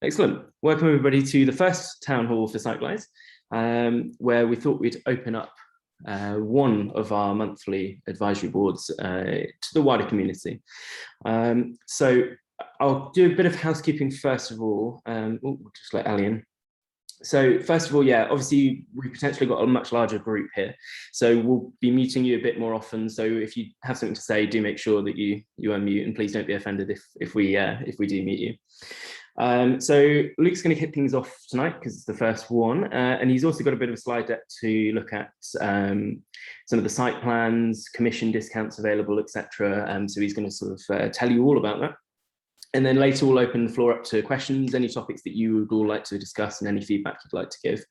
Excellent. Welcome everybody to the first town hall for Cyclize, where we thought we'd open up one of our monthly advisory boards to the wider community. So I'll do a bit of housekeeping first of all. We'll just let Ali in. So first of all, yeah, obviously we potentially got a much larger group here. So we'll be muting you a bit more often. So if you have something to say, do make sure that you unmute, and please don't be offended if we do mute you. So Luke's going to kick things off tonight because it's the first one, and he's also got a bit of a slide deck to look at some of the site plans, commission discounts available, etc. So he's going to sort of tell you all about that. And then later we'll open the floor up to questions, any topics that you would all like to discuss and any feedback you'd like to give.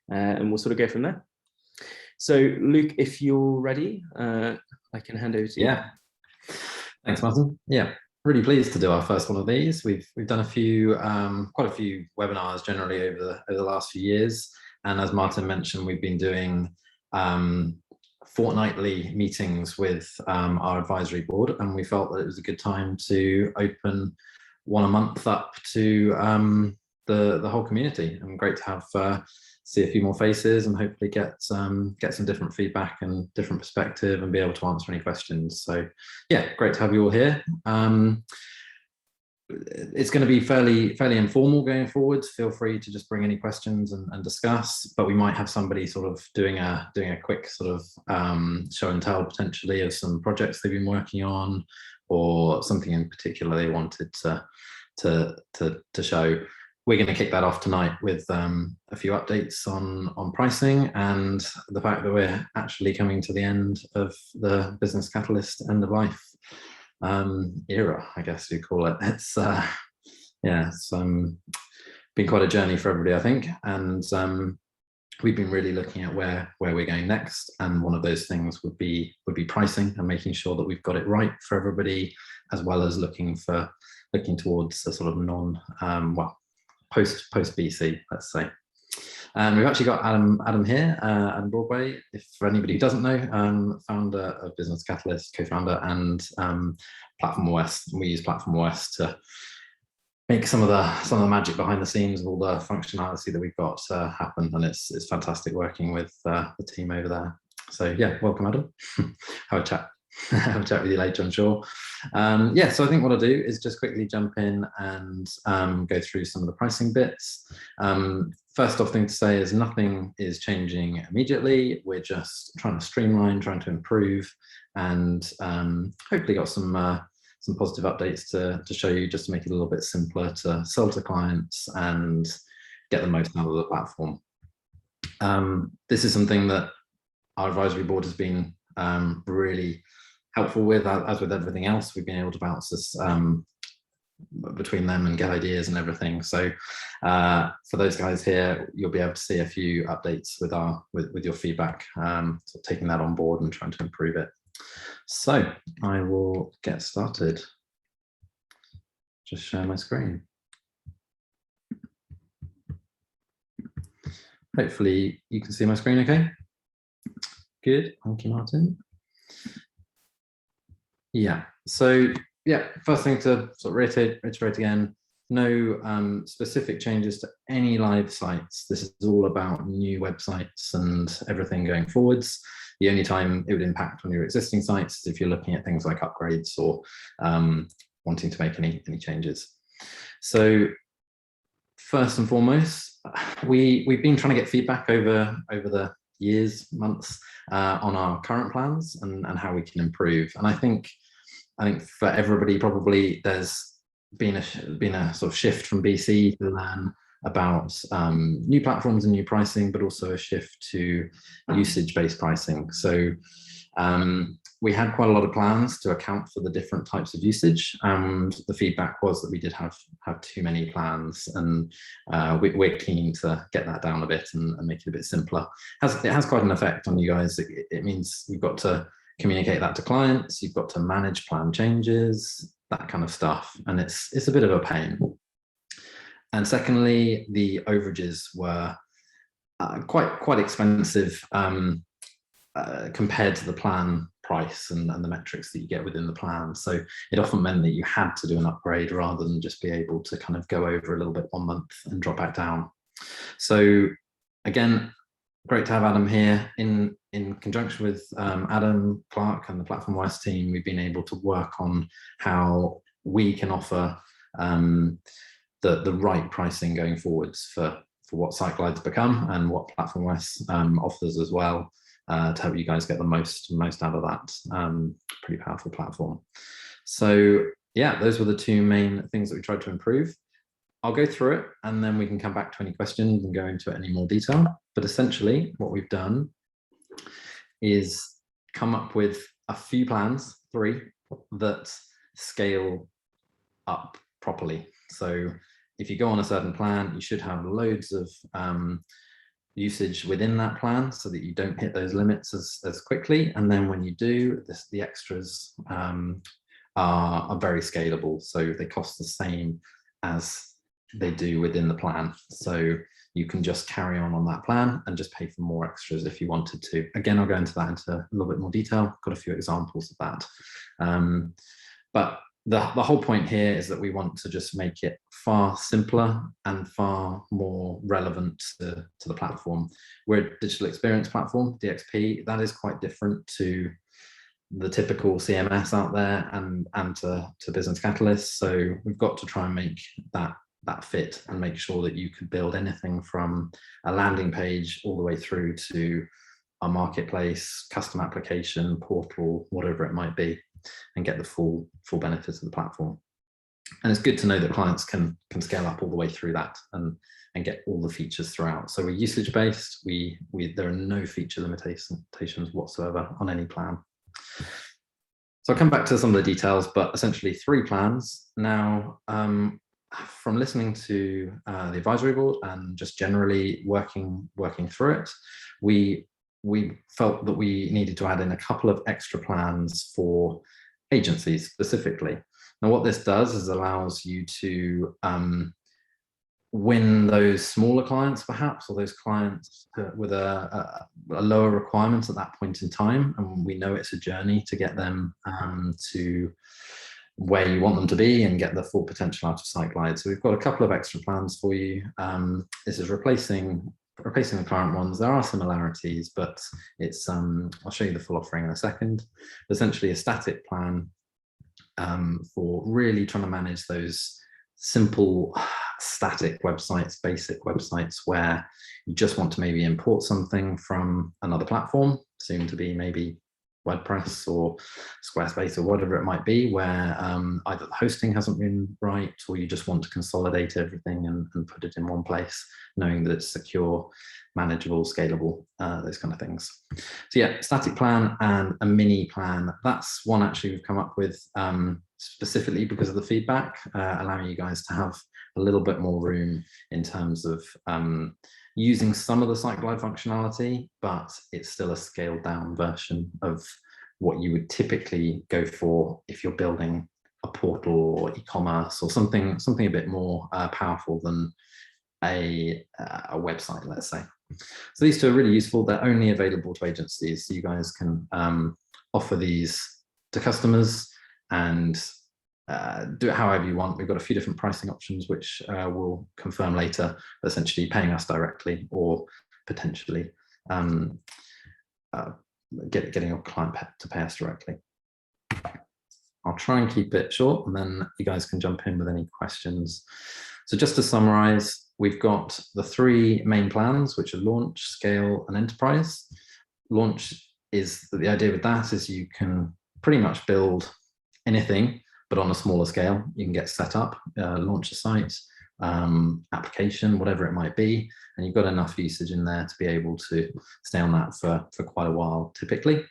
And we'll sort of go from there. So Luke, if you're ready, I can hand over to you. Yeah, thanks Martin. Yeah, really pleased to do our first one of these. We've done a few, quite a few webinars generally over the last few years. And as Martin mentioned, we've been doing fortnightly meetings with our advisory board, and we felt that it was a good time to open one a month up to the whole community. And great to have see a few more faces and hopefully get some different feedback and different perspective and be able to answer any questions. So yeah, great to have you all here. It's going to be fairly informal going forward. Feel free to just bring any questions and discuss, but we might have somebody sort of doing a quick sort of show and tell potentially of some projects they've been working on, or something in particular they wanted to show. We're going to kick that off tonight with a few updates on pricing and the fact that we're actually coming to the end of the Business Catalyst end of life era, I guess you call it. It's yeah, it's been quite a journey for everybody, I think, and we've been really looking at where we're going next, and one of those things would be pricing and making sure that we've got it right for everybody, as well as looking towards a sort of post BC, let's say. And we've actually got Adam here, Adam Broadway, if for anybody who doesn't know, founder of Business Catalyst, co-founder, and Platform OS. We use Platform OS to make some of the magic behind the scenes of all the functionality that we've got happen, and it's fantastic working with the team over there. So yeah, welcome Adam. Have a chat with you later, I'm sure. Yeah, so I think what I'll do is just quickly jump in and go through some of the pricing bits. First off thing to say is nothing is changing immediately. We're just trying to streamline, trying to improve, and hopefully got some positive updates to show you, just to make it a little bit simpler to sell to clients and get the most out of the platform. This is something that our advisory board has been really helpful with. As with everything else, we've been able to bounce this between them and get ideas and everything. So for those guys here, you'll be able to see a few updates with your feedback, so taking that on board and trying to improve it. So I will get started. Just share my screen. Hopefully you can see my screen okay. Good, thank you, Martin. Yeah, so yeah, first thing to sort of reiterate again, no specific changes to any live sites. This is all about new websites and everything going forwards. The only time it would impact on your existing sites is if you're looking at things like upgrades or wanting to make any changes. So first and foremost, we've been trying to get feedback over the years, months on our current plans and how we can improve. And I think for everybody, probably there's been a sort of shift from BC to learn about new platforms and new pricing, but also a shift to usage-based pricing. So we had quite a lot of plans to account for the different types of usage, and the feedback was that we did have too many plans, and we're keen to get that down a bit and make it a bit simpler. It has quite an effect on you guys. It means you've got to communicate that to clients, you've got to manage plan changes, that kind of stuff, and it's a bit of a pain. And secondly, the overages were quite expensive compared to the plan price and the metrics that you get within the plan. So it often meant that you had to do an upgrade rather than just be able to kind of go over a little bit 1 month and drop back down. So again, great to have Adam here. In conjunction with Adam Clark and the Platform OS team, we've been able to work on how we can offer the right pricing going forwards for what Siteglide's become and what Platform OS offers as well, to help you guys get the most out of that pretty powerful platform. So yeah, those were the two main things that we tried to improve. I'll go through it and then we can come back to any questions and go into it in any more detail. But essentially what we've done is come up with a few plans, 3, that scale up properly. So if you go on a certain plan, you should have loads of usage within that plan so that you don't hit those limits as quickly. And then when you do, the extras are very scalable. So they cost the same as they do within the plan. So you can just carry on that plan and just pay for more extras if you wanted to. Again, I'll go into that into a little bit more detail. Got a few examples of that. But the whole point here is that we want to just make it far simpler and far more relevant to the platform. We're a digital experience platform, DXP. That is quite different to the typical CMS out there and to Business Catalyst. So we've got to try and make that fit and make sure that you could build anything from a landing page all the way through to a marketplace, custom application, portal, whatever it might be, and get the full benefits of the platform. And it's good to know that clients can scale up all the way through that and get all the features throughout. So we're usage based. There are no feature limitations whatsoever on any plan. So I'll come back to some of the details, but essentially 3 plans. Now, from listening to the advisory board and just generally working through it, we felt that we needed to add in a couple of extra plans for agencies specifically. Now, what this does is allows you to win those smaller clients, perhaps, or those clients with a lower requirement at that point in time. And we know it's a journey to get them to where you want them to be and get the full potential out of Siteglide. So we've got a couple of extra plans for you. This is replacing the current ones. There are similarities, but it's I'll show you the full offering in a second. Essentially a static plan for really trying to manage those simple static websites, basic websites where you just want to maybe import something from another platform, soon to be maybe WordPress or Squarespace or whatever it might be, where either the hosting hasn't been right, or you just want to consolidate everything and put it in one place, knowing that it's secure, manageable, scalable, those kind of things. So yeah, static plan and a mini plan. That's one actually we've come up with specifically because of the feedback, allowing you guys to have a little bit more room in terms of using some of the Siteglide functionality, but it's still a scaled down version of what you would typically go for if you're building a portal or e-commerce or something a bit more powerful than a website, let's say. So these two are really useful. They're only available to agencies, so you guys can offer these to customers and do it however you want. We've got a few different pricing options, which we'll confirm later, essentially paying us directly or potentially getting your client to pay us directly. I'll try and keep it short and then you guys can jump in with any questions. So just to summarize, we've got the 3 main plans, which are Launch, Scale, and Enterprise. Launch is the idea with that is you can pretty much build anything, but on a smaller scale. You can get set up, launch a site, application, whatever it might be, and you've got enough usage in there to be able to stay on that for quite a while typically.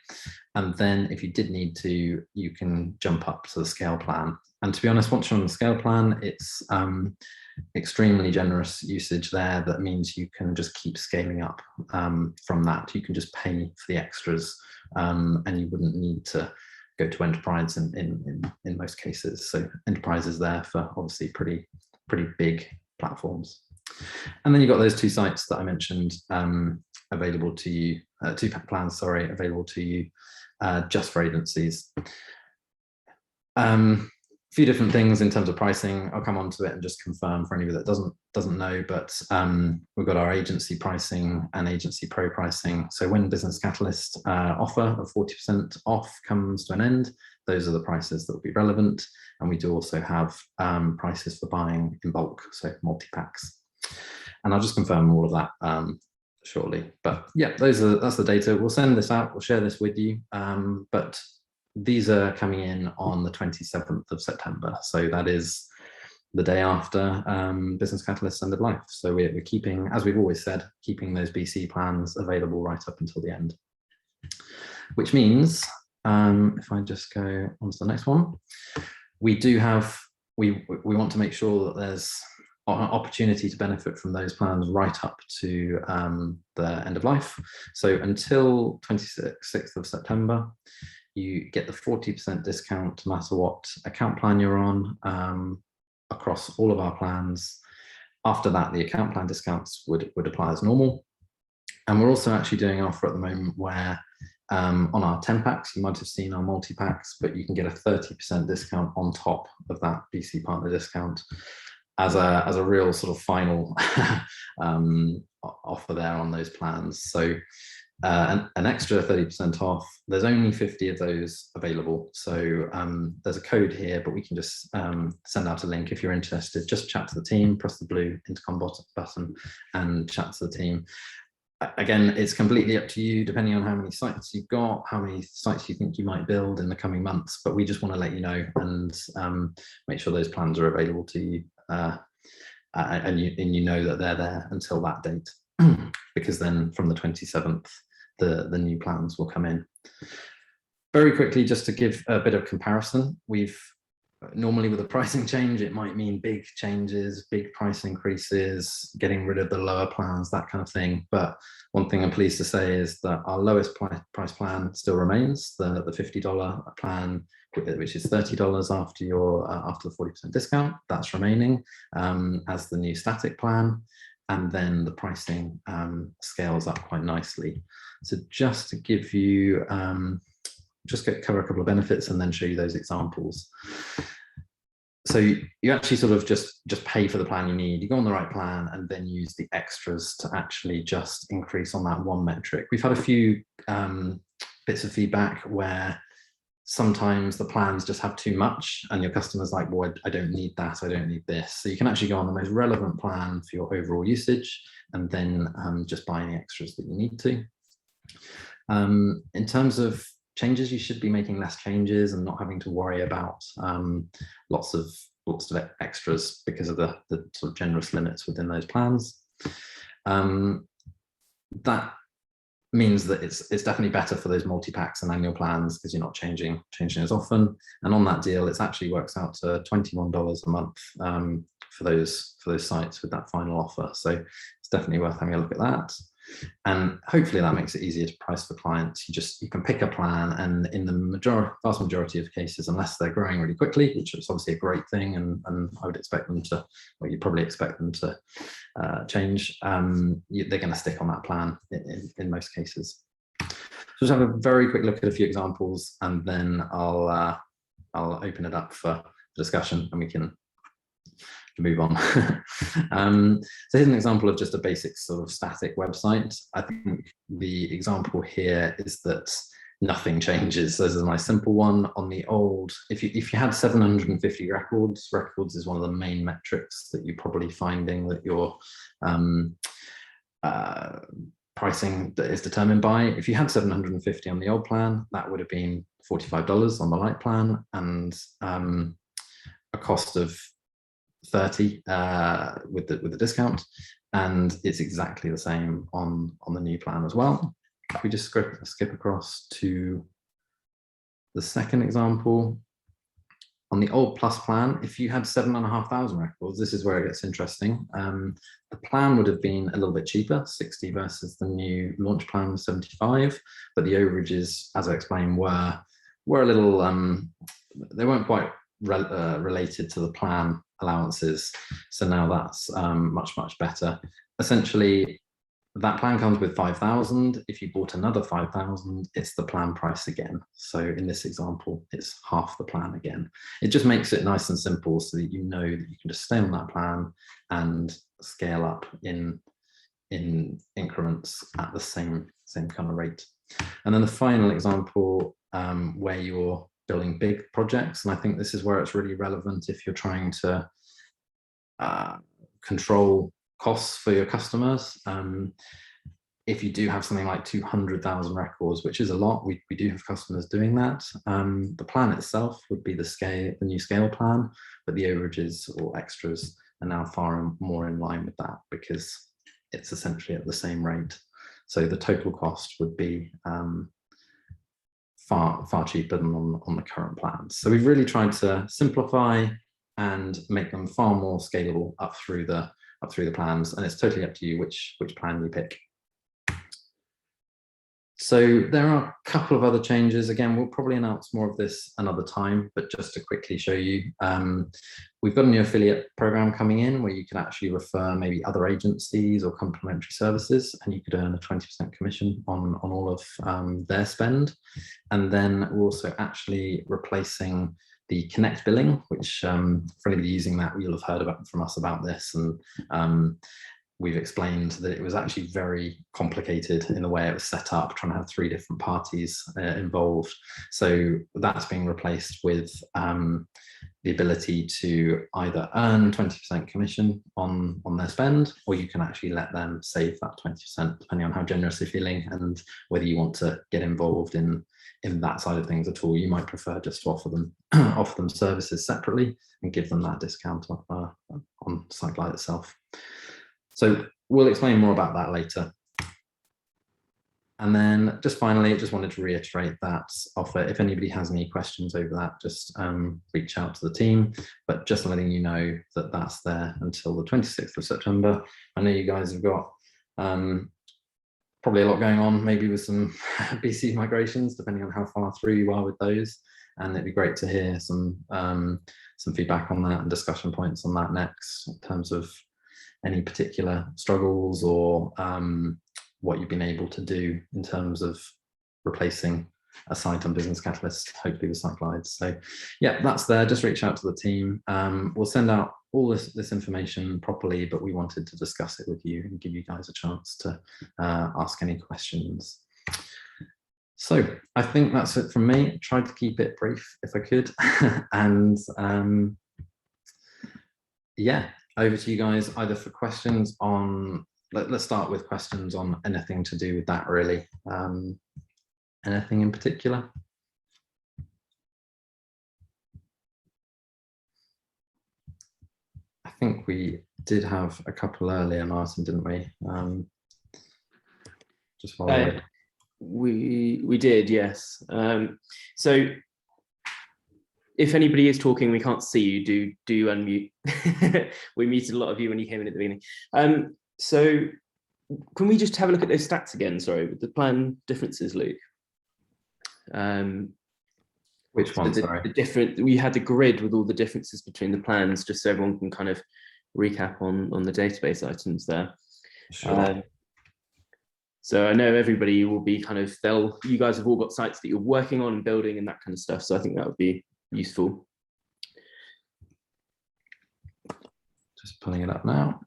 And then if you did need to, you can jump up to the Scale plan. And to be honest, once you're on the Scale plan, it's extremely generous usage there. That means you can just keep scaling up from that. You can just pay for the extras and you wouldn't need to go to Enterprise in most cases. So Enterprise is there for obviously pretty big platforms. And then you've got those 2 sites that I mentioned available to you, 2 plans, sorry, available to you just for agencies. A few different things in terms of pricing. I'll come on to it and just confirm for anybody that doesn't know, but we've got our agency pricing and agency pro pricing. So when Business Catalyst offer of 40% off comes to an end, those are the prices that will be relevant. And we do also have prices for buying in bulk, so multi-packs. And I'll just confirm all of that shortly. But yeah, that's the data. We'll send this out, we'll share this with you. But these are coming in on the 27th of September. So that is the day after Business Catalyst end of life. So we're keeping, as we've always said, keeping those BC plans available right up until the end. Which means, if I just go on to the next one, we want to make sure that there's an opportunity to benefit from those plans right up to the end of life. So until 26th of September, you get the 40% discount no matter what account plan you're on across all of our plans. After that, the account plan discounts would apply as normal. And we're also actually doing an offer at the moment where on our 10 packs, you might have seen our multi-packs, but you can get a 30% discount on top of that BC partner discount as a real sort of final offer there on those plans. So an extra 30% off. There's only 50 of those available. So there's a code here, but we can just send out a link if you're interested. Just chat to the team, press the blue intercom button and chat to the team. Again, it's completely up to you, depending on how many sites you've got, how many sites you think you might build in the coming months. But we just want to let you know and make sure those plans are available to you. And you know that they're there until that date. Because then from the 27th, the new plans will come in. Very quickly, just to give a bit of comparison, we've normally with a pricing change, it might mean big changes, big price increases, getting rid of the lower plans, that kind of thing. But one thing I'm pleased to say is that our lowest price plan still remains, the $50 plan, which is $30 after the 40% discount. That's remaining as the new static plan. And then the pricing scales up quite nicely. So just to give you, cover a couple of benefits and then show you those examples. So you actually sort of just pay for the plan you need. You go on the right plan and then use the extras to actually just increase on that one metric. We've had a few bits of feedback where sometimes the plans just have too much and your customer's like, well, I don't need that, I don't need this. So you can actually go on the most relevant plan for your overall usage and then just buy any extras that you need to. In terms of changes, you should be making less changes and not having to worry about lots of extras because of the sort of generous limits within those plans. That means that it's definitely better for those multi-packs and annual plans because you're not changing as often. And on that deal, it actually works out to $21 a month for those sites with that final offer. So it's definitely worth having a look at that. And hopefully that makes it easier to price for clients. You can pick a plan, and in the vast majority of cases, unless they're growing really quickly, which is obviously a great thing, and I would expect them to, well, you probably expect them to change, they're going to stick on that plan in most cases. So just have a very quick look at a few examples, and then I'll open it up for discussion, and we can move on. So here's an example of just a basic sort of static website. I think the example here is that nothing changes. So this is a nice simple one. On the old, if you had 750 records is one of the main metrics that you're probably finding that your pricing is determined by. If you had 750 on the old plan, that would have been $45 on the light plan, and a cost of 30 with the discount, and it's exactly the same on the new plan as well. If we just skip across to the second example, on the old plus plan, if you had 7,500 records, this is where it gets interesting. The plan would have been a little bit cheaper, 60 versus the new launch plan, 75, but the overages, as I explained, were a little, they weren't quite related to the plan allowances. So now that's much better. Essentially, that plan comes with 5,000. If you bought another 5,000, it's the plan price again. So in this example, it's half the plan again. It just makes it nice and simple so that you know that you can just stay on that plan and scale up in increments at the same kind of rate. And then the final example where you're building big projects, and I think this is where it's really relevant if you're trying to control costs for your customers. If you do have something like 200,000 records, which is a lot, we do have customers doing that. The plan itself would be the new scale plan, but the overages or extras are now far more in line with that because it's essentially at the same rate. So the total cost would be far cheaper than on the current plans. So we've really tried to simplify and make them far more scalable up through the plans, and it's totally up to you which plan you pick. So there are a couple of other changes. Again, we'll probably announce more of this another time, but just to quickly show you, we've got a new affiliate program coming in where you can actually refer maybe other agencies or complementary services, and you could earn a 20% commission on all of their spend. And then we're also actually replacing the Connect billing, which for anybody using that, you'll have heard from us about this. And we've explained that it was actually very complicated in the way it was set up, trying to have 3 different parties involved. So that's being replaced with the ability to either earn 20% commission on their spend, or you can actually let them save that 20%, depending on how generous you're feeling and whether you want to get involved in that side of things at all. You might prefer just to offer them services separately and give them that discount on SiteGlide itself. So we'll explain more about that later. And then just finally, just wanted to reiterate that offer. If anybody has any questions over that, just reach out to the team, but just letting you know that that's there until the 26th of September. I know you guys have got probably a lot going on, maybe with some BC migrations, depending on how far through you are with those. And it'd be great to hear some feedback on that and discussion points on that next, in terms of any particular struggles or what you've been able to do in terms of replacing a site on Business Catalyst, hopefully with SiteGlide. So yeah, that's there. Just reach out to the team. We'll send out all this information properly, but we wanted to discuss it with you and give you guys a chance to ask any questions. So I think that's it from me. Tried to keep it brief if I could. And yeah, over to you guys, either for questions on, let's start with questions on anything to do with that, really. Anything in particular? I think we did have a couple earlier, Martin, didn't we? Just while we did, yes. So if anybody is talking, we can't see you, do unmute. We muted a lot of you when you came in at the beginning. So can we just have a look at those stats again? Sorry, with the plan differences, Luke. Which one? Sorry. We had the grid with all the differences between the plans, just so everyone can kind of recap on the database items there. Sure. So I know everybody will be kind of, you guys have all got sites that you're working on and building and that kind of stuff. So I think that would be useful. Just pulling it up now.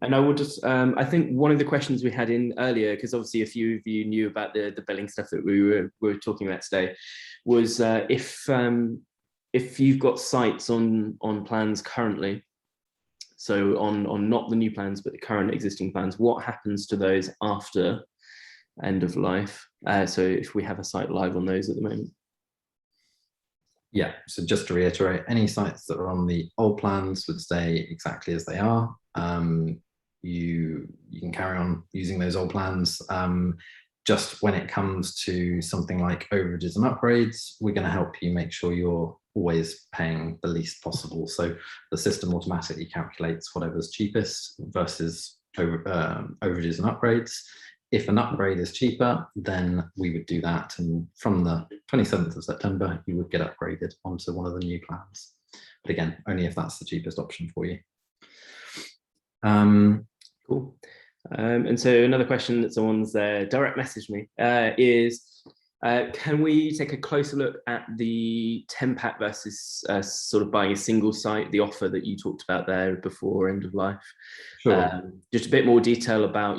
And I will just, I think one of the questions we had in earlier, because obviously a few of you knew about the billing stuff that we were talking about today, was if you've got sites on plans currently, so on not the new plans, but the current existing plans, what happens to those after end of life? So if we have a site live on those at the moment. Yeah, so just to reiterate, any sites that are on the old plans would stay exactly as they are. You can carry on using those old plans. Just when it comes to something like overages and upgrades, we're going to help you make sure you're always paying the least possible. So the system automatically calculates whatever's cheapest versus overages and upgrades. If an upgrade is cheaper, then we would do that. And from the 27th of September, you would get upgraded onto one of the new plans. But again, only if that's the cheapest option for you. Cool. And so another question that someone's direct messaged me is, can we take a closer look at the 10 pack versus sort of buying a single site, the offer that you talked about there before end of life? Sure. Just a bit more detail about,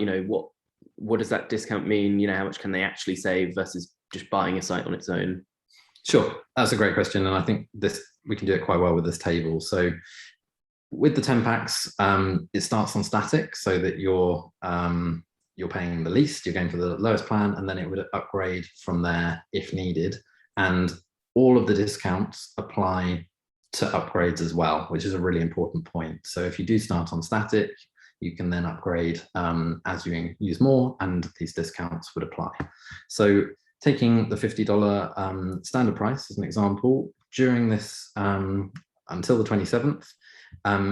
what does that discount mean? How much can they actually save versus just buying a site on its own? Sure, that's a great question, and I think we can do it quite well with this table. So with the 10 packs, it starts on static, so that you're paying the least, you're going for the lowest plan, and then it would upgrade from there if needed. And all of the discounts apply to upgrades as well, which is a really important point. So if you do start on static, you can then upgrade as you use more, and these discounts would apply. So taking the $50 standard price as an example, during this until the 27th,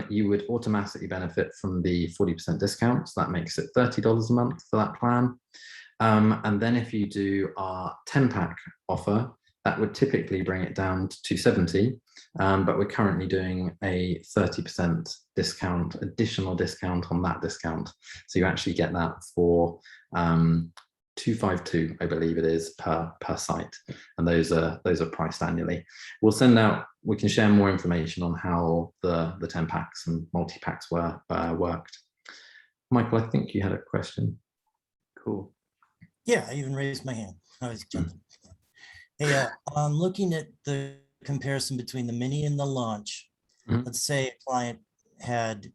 you would automatically benefit from the 40% discount. So that makes it $30 a month for that plan. And then if you do our 10 pack offer, that would typically bring it down to $270. But we're currently doing a 30% discount, additional discount on that discount. So you actually get that for $252, I believe it is, per site, and those are priced annually. We'll send out. We can share more information on how the 10 packs and multi packs worked. Michael, I think you had a question. Cool. Yeah, I even raised my hand. I was jumping. Hey, I'm looking at the comparison between the mini and the launch. Let's say a client had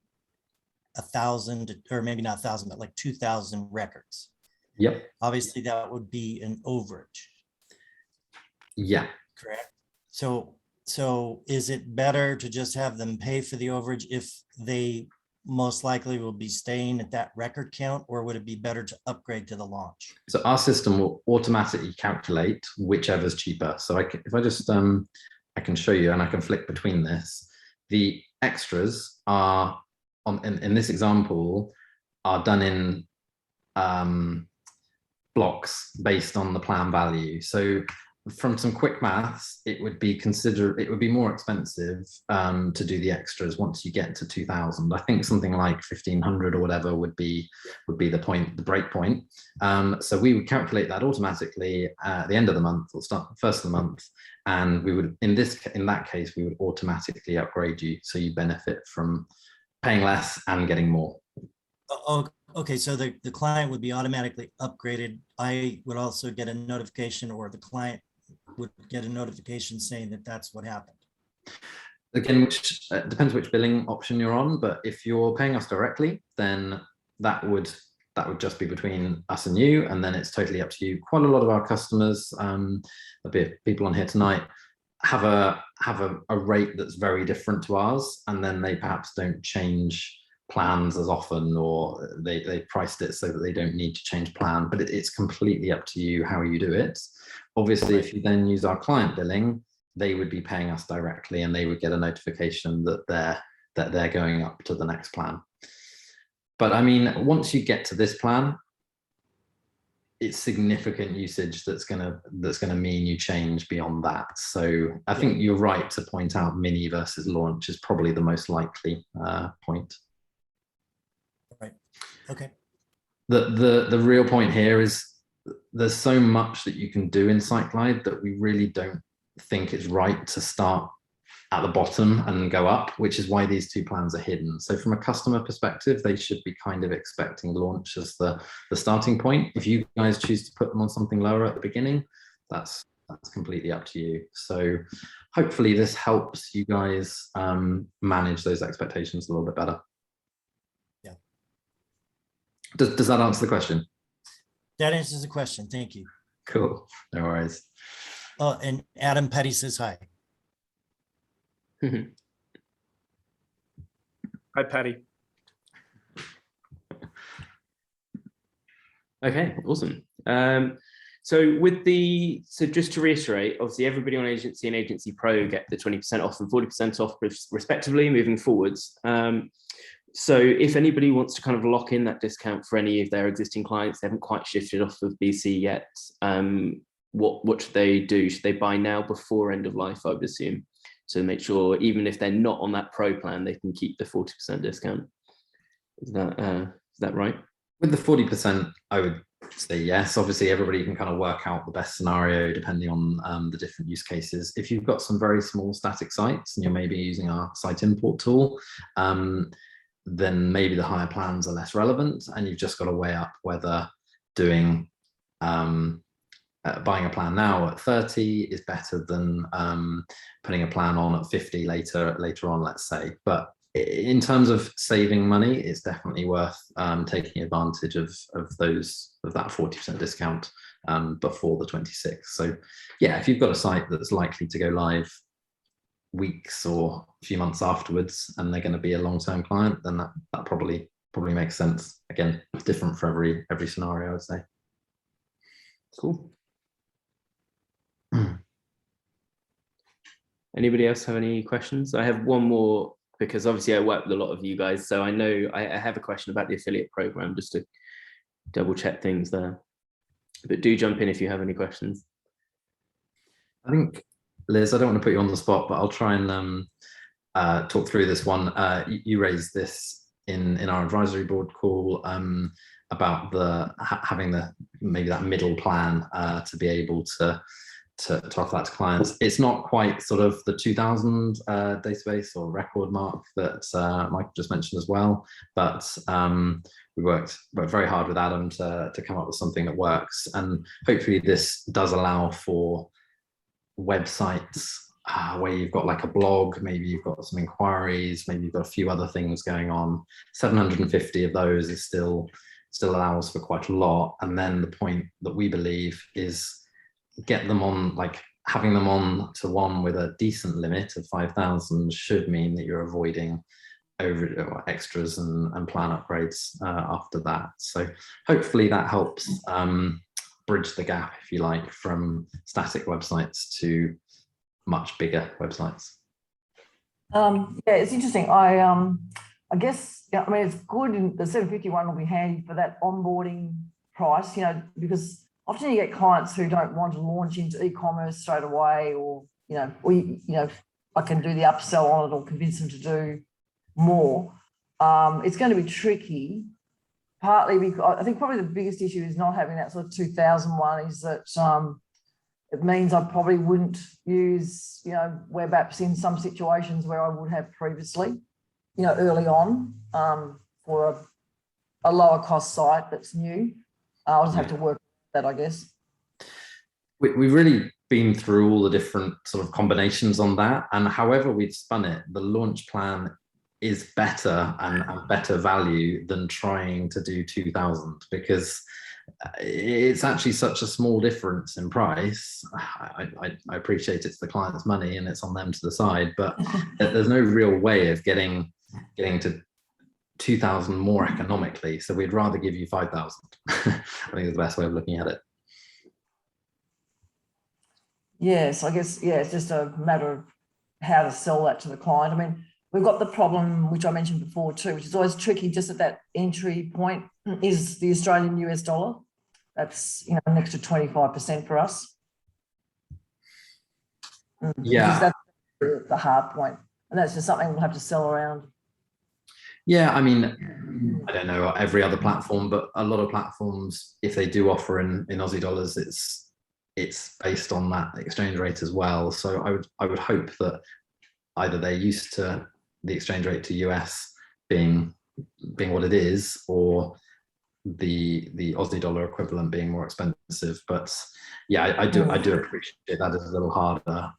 1,000, or maybe not 1,000, but like 2,000 records. Yep. Obviously, that would be an overage. Yeah. Correct. So is it better to just have them pay for the overage if they most likely will be staying at that record count, or would it be better to upgrade to the launch? So our system will automatically calculate whichever's cheaper. So if I just I can show you, and I can flick between this. The extras are in this example are done in blocks based on the plan value. So from some quick maths, it would be more expensive to do the extras once you get to 2,000. I think something like 1,500 or whatever would be the break point. So we would calculate that automatically at the end of the month, or start first of the month, and we would in that case we would automatically upgrade you, so you benefit from paying less and getting more. Oh, okay, so the client would be automatically upgraded. I would also get a notification, or the client would get a notification saying that that's what happened. Again, which depends which billing option you're on, but if you're paying us directly, then that would just be between us and you, and then it's totally up to you. Quite a lot of our customers, there'll be people on here tonight, have a rate that's very different to ours, and then they perhaps don't change plans as often, or they priced it so that they don't need to change plan, but it's completely up to you how you do it. Obviously, if you then use our client billing, they would be paying us directly, and they would get a notification that they're going up to the next plan. But I mean, once you get to this plan, it's significant usage that's gonna mean you change beyond that. So I think you're right to point out mini versus launch is probably the most likely point. Right. Okay. The real point here is there's so much that you can do in SiteGlide that we really don't think it's right to start at the bottom and go up, which is why these two plans are hidden. So from a customer perspective, they should be kind of expecting launch as the starting point. If you guys choose to put them on something lower at the beginning, that's completely up to you. So hopefully this helps you guys manage those expectations a little bit better. Yeah. Does that answer the question? That answers the question. Thank you. Cool. No worries. Oh, and Adam Petty says hi. Hi, Patty. Okay, awesome. So just to reiterate, obviously everybody on Agency and Agency Pro get the 20% off and 40% off respectively moving forwards. So if anybody wants to kind of lock in that discount for any of their existing clients, they haven't quite shifted off of BC yet, what should they do? Should they buy now before end of life, I would assume? So make sure even if they're not on that pro plan, they can keep the 40% discount. Is that right? With the 40%, I would say yes. Obviously, everybody can kind of work out the best scenario depending on the different use cases. If you've got some very small static sites and you're maybe using our site import tool, then maybe the higher plans are less relevant, and you've just got to weigh up whether doing buying a plan now at 30 is better than putting a plan on at 50 later on, let's say. But in terms of saving money, it's definitely worth taking advantage of that 40% discount before the 26th. So yeah, if you've got a site that's likely to go live weeks or a few months afterwards, and they're going to be a long-term client, then that probably makes sense. Again, it's different for every scenario, I would say. Cool. Anybody else have any questions? I have one more, because obviously I work with a lot of you guys, so I know I have a question about the affiliate program, just to double check things there. But do jump in if you have any questions. I think, Liz, I don't want to put you on the spot, but I'll try and talk through this one. You raised this in our advisory board call about having maybe that middle plan to be able to offer that to clients. It's not quite sort of the 2000 database or record mark that Michael just mentioned as well, but we worked very hard with Adam to come up with something that works, and hopefully this does allow for websites where you've got like a blog, maybe you've got some inquiries, maybe you've got a few other things going on. 750 of those is still allows for quite a lot. And then the point that we believe is get them on, like having them on to one with a decent limit of 5,000 should mean that you're avoiding over extras and plan upgrades after that. So hopefully that helps bridge the gap, if you like, from static websites to much bigger websites. Yeah, it's interesting. I guess, I mean, it's good. The 751 will be handy for that onboarding price, because often you get clients who don't want to launch into e-commerce straight away, or I can do the upsell on it or convince them to do more. It's going to be tricky, partly because I think probably the biggest issue is not having that sort of 2000 one, is that it means I probably wouldn't use, web apps in some situations where I would have previously, early on, for a lower cost site that's new. I'll just have to work that, I guess. We've really been through all the different sort of combinations on that, and however we've spun it, the launch plan is better and better value than trying to do 2000, because it's actually such a small difference in price. I appreciate it's the client's money and it's on them to decide, but there's no real way of getting to 2000 more economically. So we'd rather give you 5000. I think is the best way of looking at it. Yes, I guess, yeah, it's just a matter of how to sell that to the client. I mean, we've got the problem, which I mentioned before too, which is always tricky just at that entry point, is the Australian US dollar. That's, an extra 25% for us. Yeah. That's the hard point. And that's just something we'll have to sell around. Yeah, I mean, I don't know every other platform, but a lot of platforms, if they do offer in Aussie dollars, it's based on that exchange rate as well. So I would hope that either they're used to the exchange rate to US being what it is, or the Aussie dollar equivalent being more expensive. But yeah, I do appreciate that is a little harder.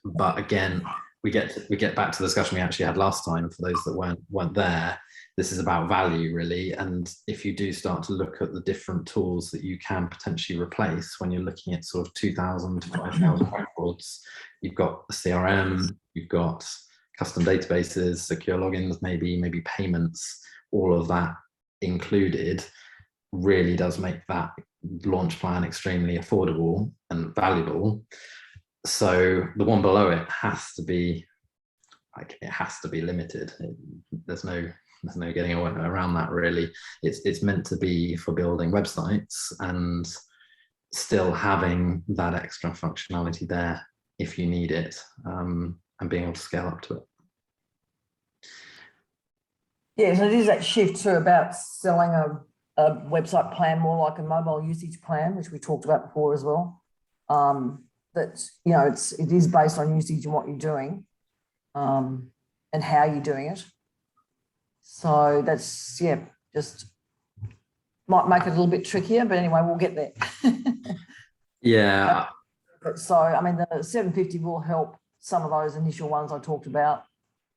But again, we get back to the discussion we actually had last time. For those that weren't there, this is about value really. And if you do start to look at the different tools that you can potentially replace when you're looking at sort of 2,000 to 5,000 records, you've got a CRM, you've got custom databases, secure logins, maybe payments, all of that included, really does make that launch plan extremely affordable and valuable. So the one below it has to be limited. There's no getting around that really. It's meant to be for building websites and still having that extra functionality there if you need it, and being able to scale up to it. Yeah, so it is that shift too about selling a website plan, more like a mobile usage plan, which we talked about before as well. That, you know, it is based on usage and what you're doing, and how you're doing it. So that's, yeah, just might make it a little bit trickier, but anyway, we'll get there. Yeah. So, I mean, the 750 will help some of those initial ones I talked about.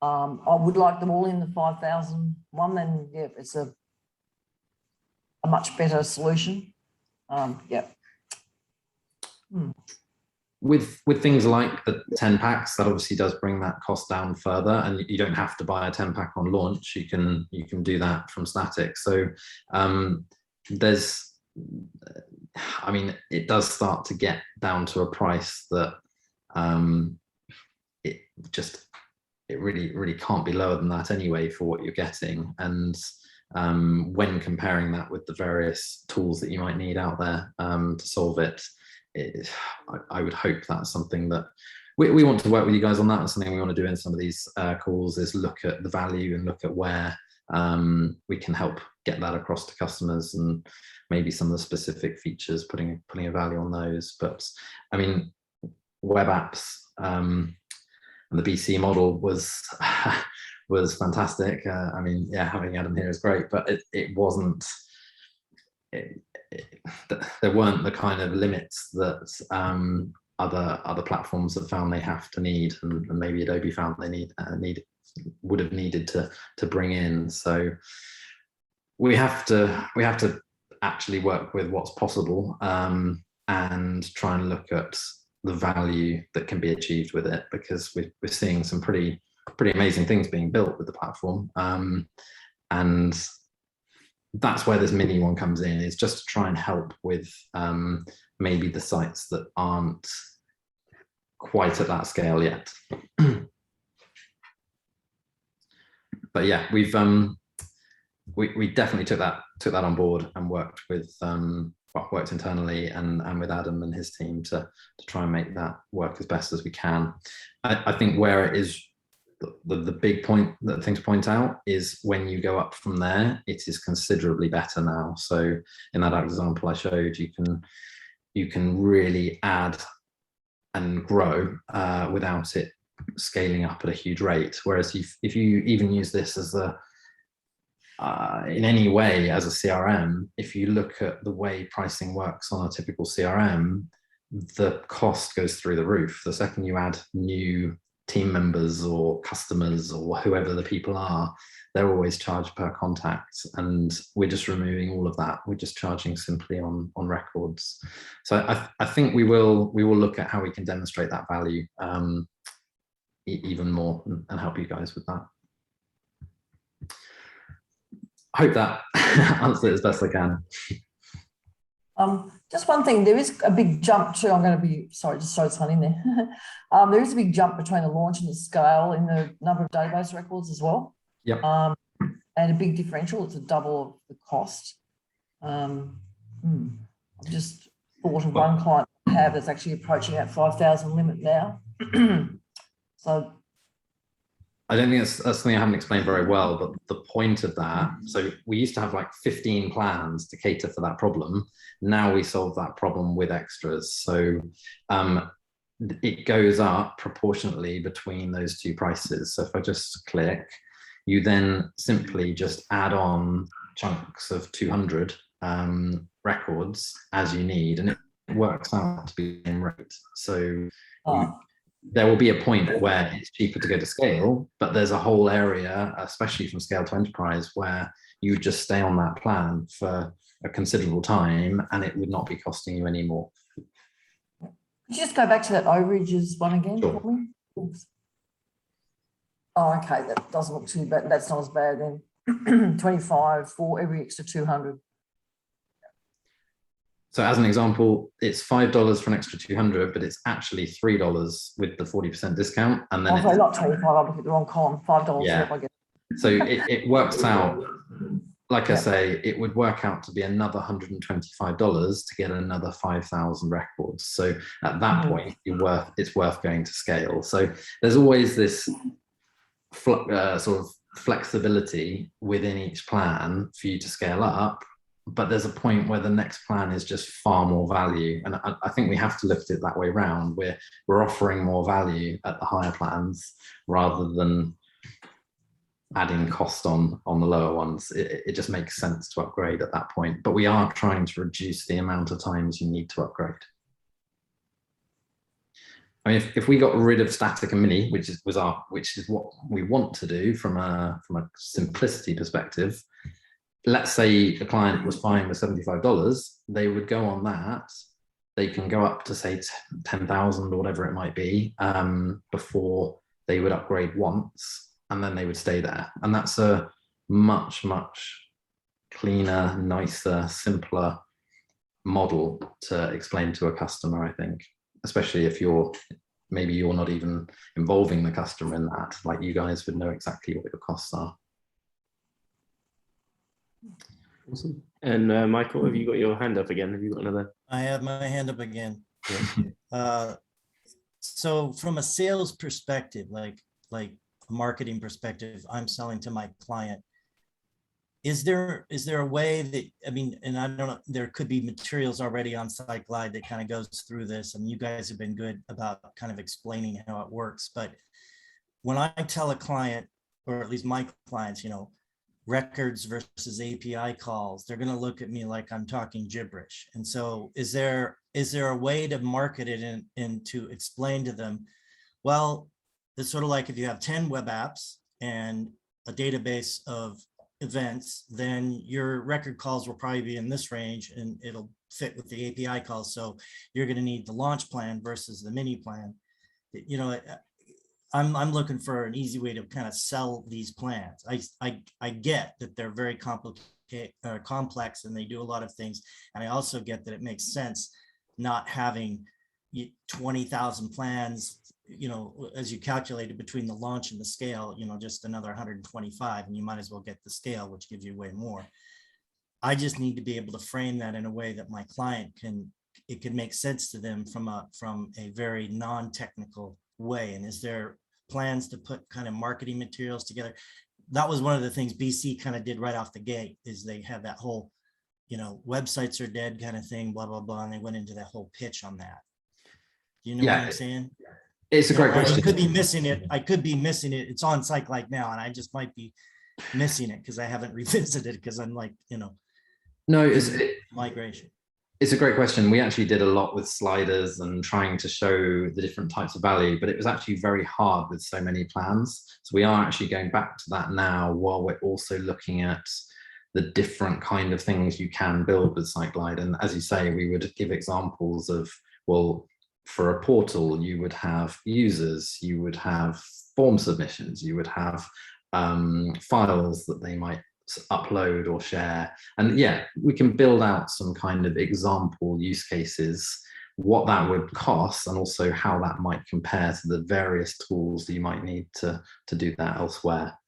I would like them all in the 5,000 one, then yeah, it's a much better solution. Yeah. With things like the 10 packs, that obviously does bring that cost down further, and you don't have to buy a 10 pack on launch. You can do that from static. So there's, I mean, it does start to get down to a price that it really can't be lower than that anyway for what you're getting. And when comparing that with the various tools that you might need out there to solve it, I would hope that's something that we want to work with you guys on. That is something we want to do in some of these calls, is look at the value and look at where we can help get that across to customers, and maybe some of the specific features, putting a value on those. But I mean, web apps and the BC model was fantastic. I mean, yeah, having Adam here is great, but it wasn't. There weren't the kind of limits that other platforms have found they have to need, and maybe Adobe found they would have needed to bring in. So we have to actually work with what's possible, and try and look at the value that can be achieved with it, because we're seeing some pretty amazing things being built with the platform, and that's where this mini one comes in, is just to try and help with maybe the sites that aren't quite at that scale yet. But yeah, we definitely took that on board and worked with worked internally and with Adam and his team to try and make that work as best as we can. I think where it is the big point that things point out is when you go up from there, it is considerably better now. So in that example I showed, you can really add and grow without it scaling up at a huge rate. Whereas if you even use this as in any way as a CRM, if you look at the way pricing works on a typical CRM, the cost goes through the roof. The second you add new team members or customers or whoever the people are, they're always charged per contact, and we're just removing all of that. We're just charging simply on records. So I think we will look at how we can demonstrate that value even more and help you guys with that. I hope that answered it as best I can. Just one thing, there is a big jump too. I'm going to be sorry, just throw this one in there. There is a big jump between the launch and the scale in the number of database records as well. Yep. And a big differential. It's a double of the cost. I've just thought of one client I have that's actually approaching that 5,000 limit now. So I don't think that's something I haven't explained very well, but the point of that, so we used to have like 15 plans to cater for that problem. Now we solve that problem with extras. So it goes up proportionately between those two prices. So if I just click, you then simply just add on chunks of 200 records as you need, and it works out to be the same rate. So there will be a point where it's cheaper to go to scale, but there's a whole area, especially from scale to enterprise, where you would just stay on that plan for a considerable time and it would not be costing you any more. Could you just go back to that overages one again Sure. for me? Oops. Oh, okay, that doesn't look too bad. That's not as bad then. 25 for every extra 200. So as an example, it's $5 for an extra 200, but it's actually $3 with the 40% discount. And then Oh, not 25, I looked at the wrong column, $5. Yeah. I guess. So it works out, like I say, it would work out to be another $125 to get another 5,000 records. So at that point, it's worth going to scale. So there's always this sort of flexibility within each plan for you to scale up, but there's a point where the next plan is just far more value. And I think we have to look at it that way around. We're offering more value at the higher plans rather than adding cost on the lower ones. It just makes sense to upgrade at that point. But we are trying to reduce the amount of times you need to upgrade. I mean, if we got rid of static and mini, which is what we want to do from a simplicity perspective, let's say the client was fine with $75, they would go on that. They can go up to say 10,000 or whatever it might be before they would upgrade once, and then they would stay there. And that's a much, much cleaner, nicer, simpler model to explain to a customer, I think, especially if maybe you're not even involving the customer in that, like you guys would know exactly what your costs are. Awesome. And Michael, have you got your hand up again? Have you got another? I have my hand up again. Yeah. So from a sales perspective, like a marketing perspective, I'm selling to my client. Is there a way that, I mean, and I don't know, there could be materials already on SiteGlide that kind of goes through this, and you guys have been good about kind of explaining how it works. But when I tell a client, or at least my clients, records versus API calls, they're going to look at me like I'm talking gibberish. And so is there a way to market it and to explain to them, well, it's sort of like if you have 10 web apps and a database of events, then your record calls will probably be in this range and it'll fit with the API calls. So you're going to need the launch plan versus the mini plan. I'm looking for an easy way to kind of sell these plans. I get that they're very complex and they do a lot of things. And I also get that it makes sense not having 20,000 plans, as you calculated between the launch and the scale, just another 125, and you might as well get the scale, which gives you way more. I just need to be able to frame that in a way that my client can make sense to them from a very non-technical way. And is there plans to put kind of marketing materials together? That was one of the things BC kind of did right off the gate, is they had that whole, websites are dead kind of thing, blah, blah, blah. And they went into that whole pitch on that. Do you know what I'm saying? It's a great question. I could be missing it. It's on SiteGlide now, and I just might be missing it because I haven't revisited it because I'm like, No, migration. It's a great question. We actually did a lot with sliders and trying to show the different types of value, but it was actually very hard with so many plans. So we are actually going back to that now, while we're also looking at the different kind of things you can build with SiteGlide. And as you say, we would give examples of, well, for a portal, you would have users, you would have form submissions, you would have files that they might upload or share. And yeah, we can build out some kind of example use cases, what that would cost, and also how that might compare to the various tools that you might need to do that elsewhere.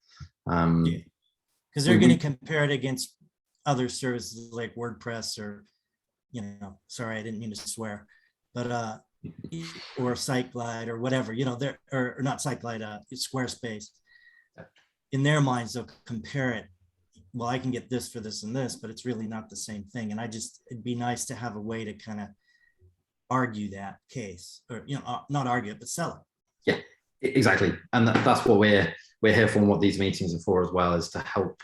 Because they're going to compare it against other services like WordPress or, sorry, I didn't mean to swear, but or SiteGlide or whatever, or not SiteGlide, Squarespace. In their minds, they'll compare it. Well, I can get this for this and this, but it's really not the same thing. And it'd be nice to have a way to kind of argue that case, or, not argue it, but sell it. Yeah, exactly. And that's what we're here for, and what these meetings are for as well, is to help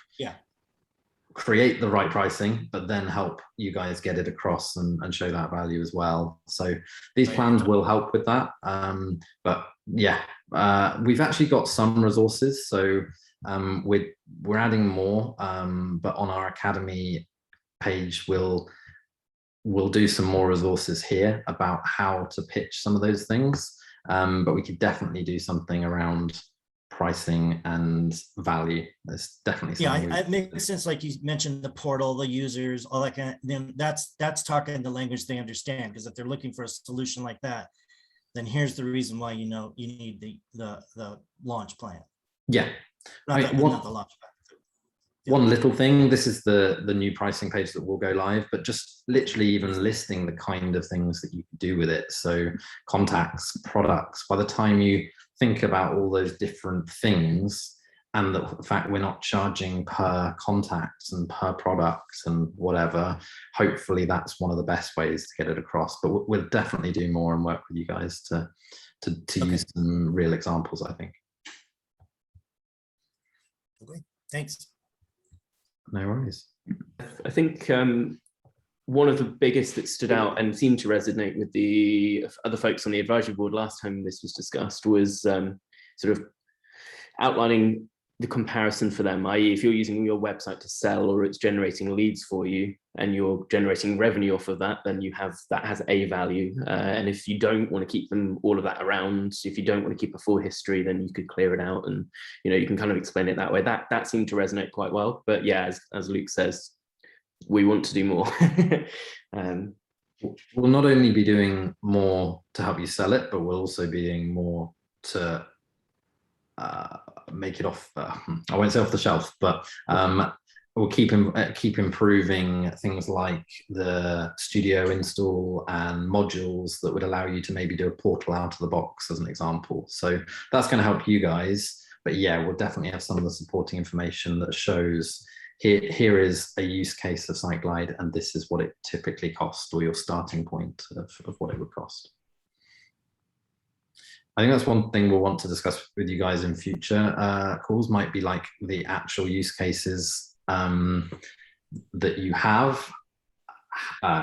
create the right pricing, but then help you guys get it across and show that value as well. So these plans will help with that. But yeah, we've actually got some resources. So we're adding more, but on our Academy page, we'll do some more resources here about how to pitch some of those things. But we could definitely do something around pricing and value. There's definitely something. It makes sense. Like you mentioned, the portal, the users, all that kind of, then that's talking the language they understand. Because if they're looking for a solution like that, then here's the reason why you need the launch plan. Yeah. Not the launch plan. One little thing, this is the new pricing page that will go live, but just literally even listing the kind of things that you can do with it. So contacts, products, by the time you think about all those different things, and the fact we're not charging per contact and per product and whatever, hopefully that's one of the best ways to get it across. But we'll definitely do more and work with you guys to use some real examples, I think. Okay, thanks. No worries. I think one of the biggest that stood out and seemed to resonate with the other folks on the advisory board last time this was discussed was sort of outlining the comparison for them, i.e. if you're using your website to sell or it's generating leads for you and you're generating revenue off of that, then that has a value. And if you don't want to keep all of that around, if you don't want to keep a full history, then you could clear it out, and you can kind of explain it that way. That seemed to resonate quite well. But yeah, as Luke says, we want to do more. We'll not only be doing more to help you sell it, but we'll also be doing more to make it off, I won't say off the shelf, but we'll keep improving things like the studio install and modules that would allow you to maybe do a portal out of the box as an example. So that's going to help you guys. But yeah, we'll definitely have some of the supporting information that shows here is a use case of SiteGlide, and this is what it typically costs, or your starting point of what it would cost. I think that's one thing we'll want to discuss with you guys in future calls, might be like the actual use cases that you have,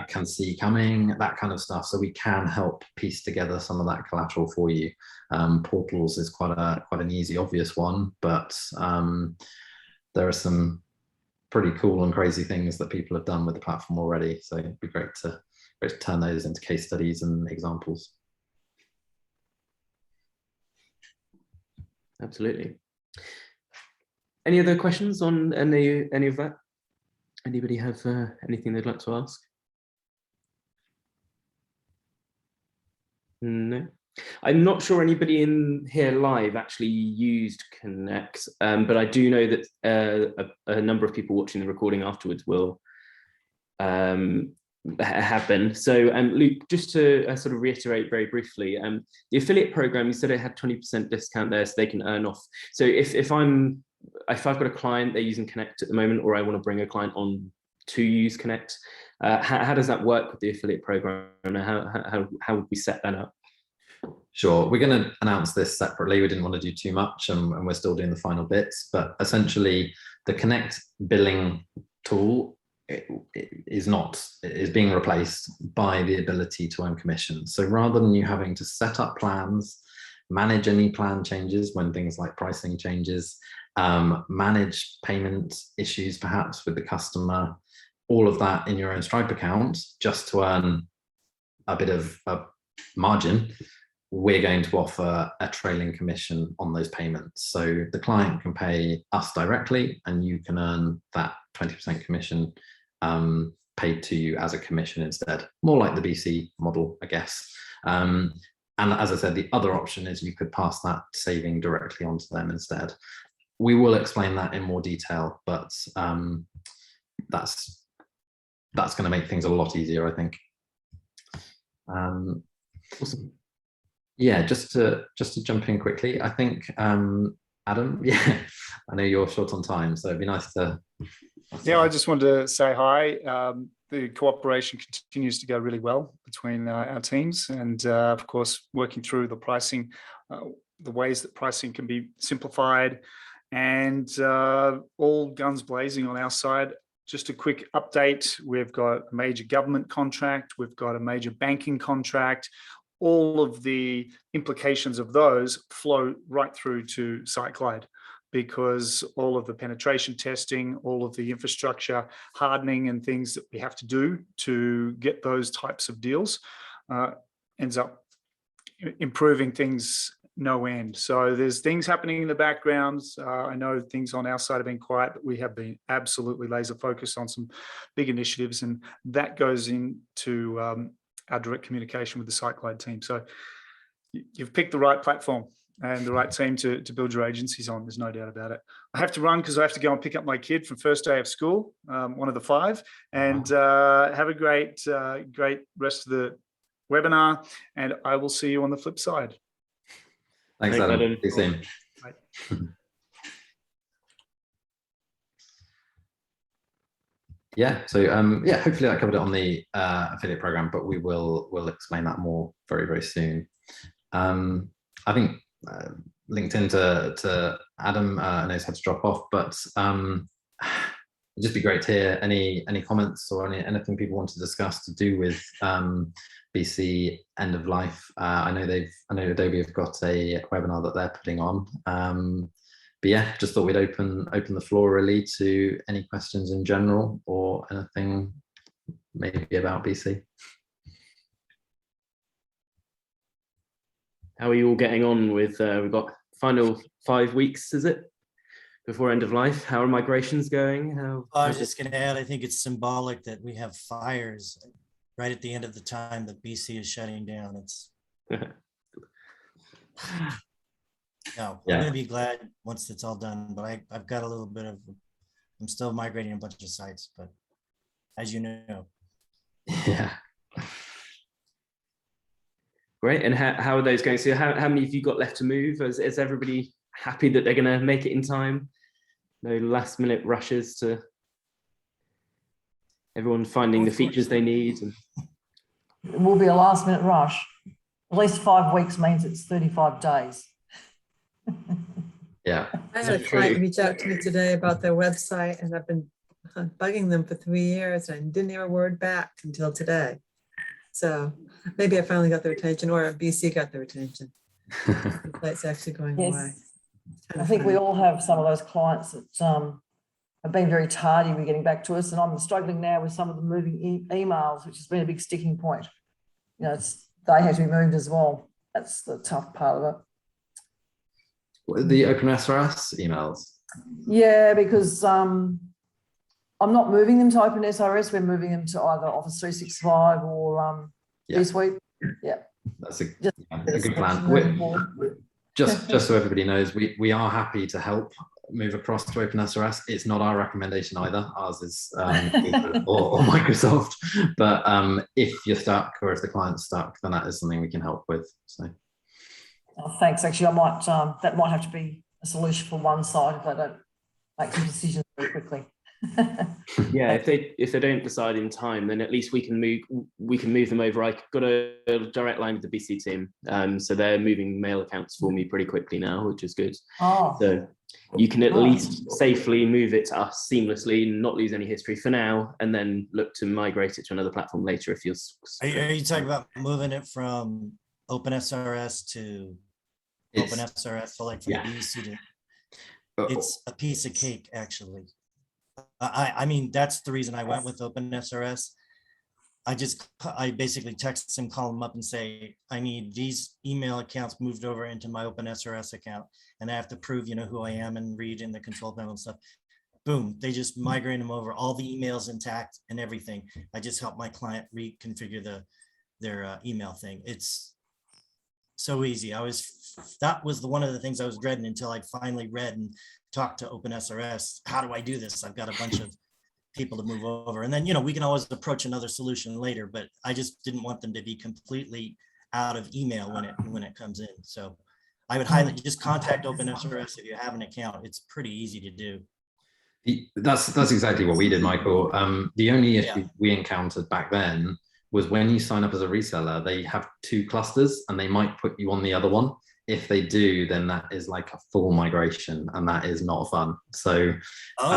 can see coming, that kind of stuff. So we can help piece together some of that collateral for you. Portals is quite an easy, obvious one, but there are some pretty cool and crazy things that people have done with the platform already. So it'd be great to turn those into case studies and examples. Absolutely. Any other questions on any of that? Anybody have anything they'd like to ask? No. I'm not sure anybody in here live actually used Connect, but I do know that a number of people watching the recording afterwards will have been. So Luke, just to sort of reiterate very briefly, the affiliate program, you said it had 20% discount there, so they can earn off. So if I've got a client, they're using Connect at the moment, or I want to bring a client on to use Connect, how does that work with the affiliate program, and how would we set that up? Sure, we're going to announce this separately. We didn't want to do too much, and we're still doing the final bits, but essentially the Connect billing tool is being replaced by the ability to earn commission. So rather than you having to set up plans, manage any plan changes when things like pricing changes, manage payment issues perhaps with the customer, all of that in your own Stripe account, just to earn a bit of a margin, we're going to offer a trailing commission on those payments. So the client can pay us directly, and you can earn that 20% commission paid to you as a commission instead. More like the BC model, I guess. And as I said, the other option is you could pass that saving directly onto them instead. We will explain that in more detail, but that's going to make things a lot easier, I think. Awesome. Yeah, just to jump in quickly, I think Adam, yeah, I know you're short on time, so it'd be nice to. Yeah, I just wanted to say hi. The cooperation continues to go really well between our teams, and of course, working through the pricing, the ways that pricing can be simplified, and all guns blazing on our side. Just a quick update, we've got a major government contract, we've got a major banking contract. All of the implications of those flow right through to SiteGlide, because all of the penetration testing, all of the infrastructure hardening and things that we have to do to get those types of deals ends up improving things no end. So there's things happening in the background. I know things on our side have been quiet, but we have been absolutely laser focused on some big initiatives, and that goes into our direct communication with the SiteGlide team. So you've picked the right platform and the right team to build your agencies on. There's no doubt about it. I have to run because I have to go and pick up my kid from first day of school, one of the 5, and have a great rest of the webinar, and I will see you on the flip side. Thanks, Adam. See you soon. Bye. Yeah, so yeah, hopefully that covered it on the affiliate program, but we'll explain that more very, very soon. I think linked into Adam, I know he's had to drop off, but it'd just be great to hear any comments or anything people want to discuss to do with BC end of life. I know Adobe have got a webinar that they're putting on. But yeah, just thought we'd open the floor really to any questions in general or anything maybe about BC. How are you all getting on with, we've got final 5 weeks, is it? Before end of life. How are migrations going? I was just going to add, I think it's symbolic that we have fires right at the end of the time that BC is shutting down. It's no, I'm going to be glad once it's all done, but I've got a little bit of, I'm still migrating a bunch of sites, but as you know. Yeah. Great. And how are those going? So how many have you got left to move? Is everybody happy that they're going to make it in time? No last minute rushes to everyone finding the features they need? It will be a last minute rush. At least 5 weeks means it's 35 days. Yeah. I had a client reach out to me today about their website, and I've been bugging them for 3 years and didn't hear a word back until today. So maybe I finally got their attention, or BC got their attention. The site's actually going away. I think we all have some of those clients that have been very tardy with getting back to us, and I'm struggling now with some of the moving emails, which has been a big sticking point. You know, they have to be moved as well. That's the tough part of it. The OpenSRS emails? Yeah, because I'm not moving them to OpenSRS. We're moving them to either Office 365 or Yeah. G Suite. Yeah. That's a good plan. Just so everybody knows, we are happy to help move across to OpenSRS. It's not our recommendation either. Ours is or Microsoft. But if you're stuck or if the client's stuck, then that is something we can help with. So. Oh, thanks. Actually, I might that might have to be a solution for one side if they don't make some decisions very quickly. Yeah, if they don't decide in time, then at least we can move them over. I got a direct line with the BC team, so they're moving mail accounts for me pretty quickly now, which is good. Oh. So you can at least safely move it to us seamlessly, not lose any history for now, and then look to migrate it to another platform later if you're. Are you talking about moving it from OpenSRS to OpenSRS? So like from BC to, it's a piece of cake, actually. I mean, that's the reason I went with OpenSRS. I basically text him, call him up and say, I need these email accounts moved over into my OpenSRS account. And I have to prove, who I am and read in the control panel and stuff. Boom, they just migrate them over, all the emails intact and everything. I just help my client reconfigure their email thing. It's so easy. That was one of the things I was dreading until I finally read and talked to OpenSRS. How do I do this? I've got a bunch of people to move over, and then we can always approach another solution later. But I just didn't want them to be completely out of email when it comes in. So I would highly just contact OpenSRS if you have an account. It's pretty easy to do. That's exactly what we did, Michael. The only issue we encountered back then was when you sign up as a reseller, they have 2 clusters and they might put you on the other one. If they do, then that is like a full migration, and that is not fun. So, maybe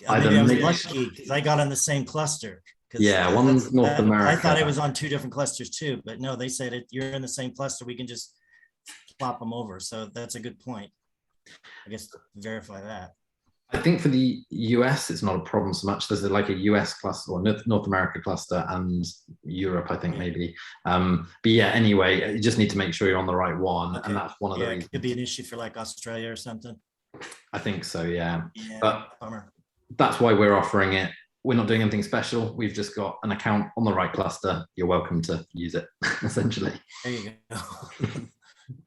I was lucky because I got on the same cluster. Yeah, one's North America. I thought it was on 2 different clusters too, but no, they said you're in the same cluster. We can just flop them over. So that's a good point. I guess to verify that. I think for the US, it's not a problem so much. There's like a US cluster or North America cluster and Europe, I think maybe. But yeah, anyway, you just need to make sure you're on the right one. Okay. And that's one of the reasons. It could be an issue for like Australia or something. I think so, yeah. But bummer. That's why we're offering it. We're not doing anything special. We've just got an account on the right cluster. You're welcome to use it, essentially. There you go.